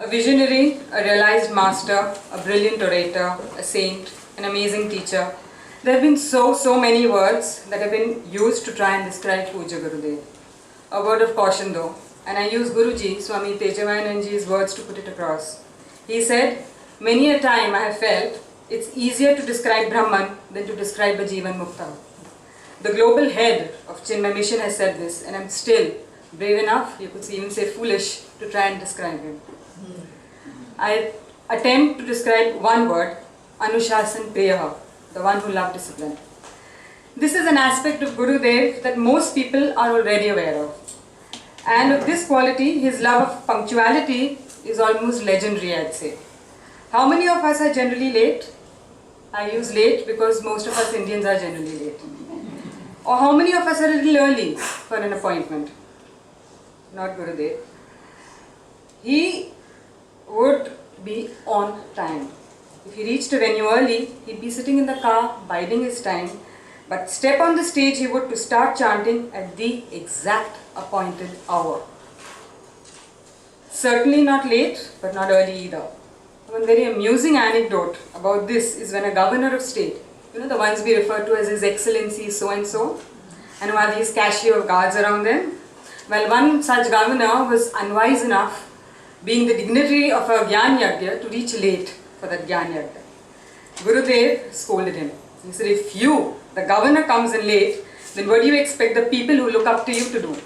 A visionary, a realized master, a brilliant orator, a saint, an amazing teacher. There have been so many words that have been used to try and describe Puja Gurudev. A word of caution though, and I use Guruji, Swami Tejavananji's words to put it across. He said, many a time I have felt it's easier to describe Brahman than to describe a Jivan Mukta. The global head of Chinmay Mission has said this, and I'm still brave enough, you could even say foolish, to try and describe him. I attempt to describe one word, Anushasan Priyaha, the one who loved discipline. This is an aspect of Gurudev that most people are already aware of. And of this quality, his love of punctuality is almost legendary, I'd say. How many of us are generally late? I use late because most of us Indians are generally late. Or how many of us are a little early for an appointment? Not Gurudev. He would be on time. If he reached a venue early, he'd be sitting in the car, biding his time, but step on the stage he would to start chanting at the exact appointed hour. Certainly not late, but not early either. One very amusing anecdote about this is when a governor of state, you know the ones we refer to as His Excellency so-and-so, and who have his cashier of guards around them. Well, one such governor was unwise enough, being the dignitary of a Gyan Yagya, to reach late for that Gyan Yagya. Gurudev scolded him. He said, if you, the governor, comes in late, then what do you expect the people who look up to you to do?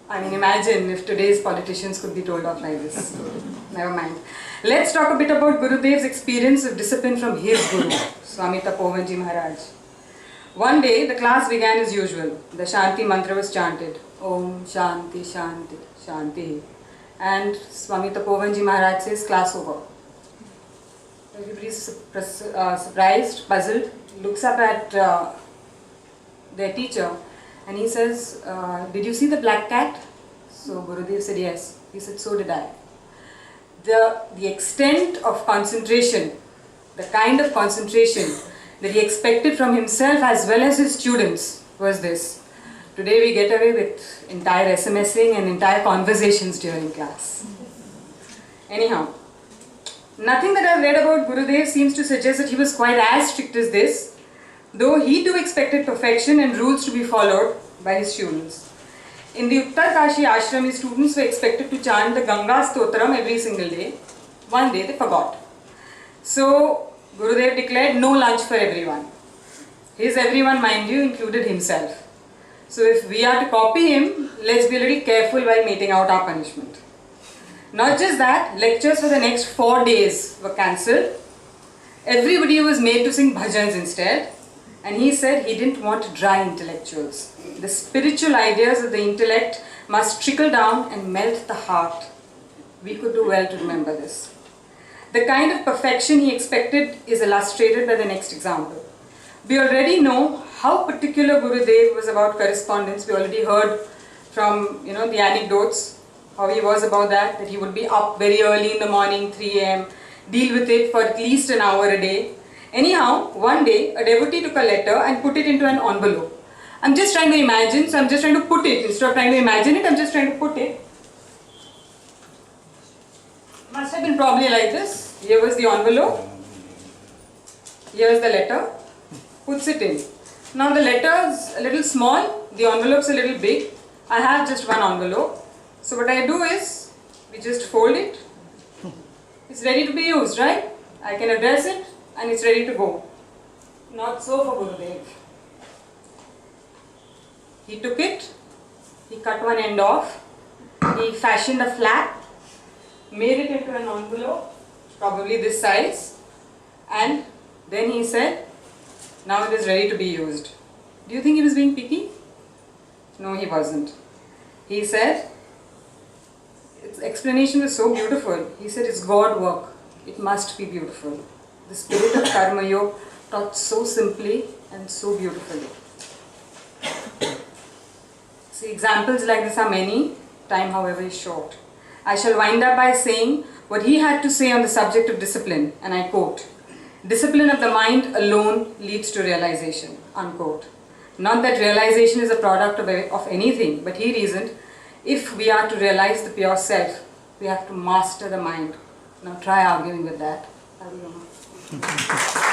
I mean, imagine if today's politicians could be told off like this. Never mind. Let's talk a bit about Gurudev's experience of discipline from his Guru, Swami Tapovanji Maharaj. One day, the class began as usual. The Shanti mantra was chanted. Om Shanti Shanti Shanti. And Swami Tapovanji Maharaj says, class over. Everybody's surprised, puzzled, looks up at their teacher and he says, did you see the black cat? So Gurudev said, yes. He said, so did I. The extent of concentration, the kind of concentration that he expected from himself as well as his students was this. Today we get away with entire SMSing and entire conversations during class. Anyhow, nothing that I've read about Gurudev seems to suggest that he was quite as strict as this, though he too expected perfection and rules to be followed by his students. In the Uttar Kashi ashram, his students were expected to chant the Ganga Stotram every single day. One day they forgot. So Gurudev declared no lunch for everyone. His everyone, mind you, included himself. So if we are to copy him, let's be a little careful while meting out our punishment. Not just that, lectures for the next 4 days were cancelled. Everybody was made to sing bhajans instead. And he said he didn't want dry intellectuals. The spiritual ideas of the intellect must trickle down and melt the heart. We could do well to remember this. The kind of perfection he expected is illustrated by the next example. We already know how particular Gurudev was about correspondence. We already heard from the anecdotes, how he was about that he would be up very early in the morning, 3 a.m., deal with it for at least an hour a day. Anyhow, one day a devotee took a letter and put it into an envelope. I'm just trying to imagine, so I'm just trying to put it. Instead of trying to imagine it, I'm just trying to put it. Must have been probably like this. Here was the envelope. Here is the letter. Puts it in. Now the letter is a little small, the envelope's a little big. I have just one envelope. So what I do is, we just fold it. It's ready to be used, right? I can address it and it's ready to go. Not so for Gurudev. He took it, he cut one end off, he fashioned a flap, made it into an envelope, probably this size, and then he said, now it is ready to be used. Do you think he was being picky? No, he wasn't. He said, its explanation was so beautiful. He said, it's God work. It must be beautiful. The spirit of Karma Yoga taught so simply and so beautifully. See, examples like this are many. Time, however, is short. I shall wind up by saying what he had to say on the subject of discipline, and I quote, "Discipline of the mind alone leads to realization," unquote. Not that realization is a product of anything, but he reasoned, if we are to realize the pure self, We have to master the mind. Now try arguing with that. I don't know.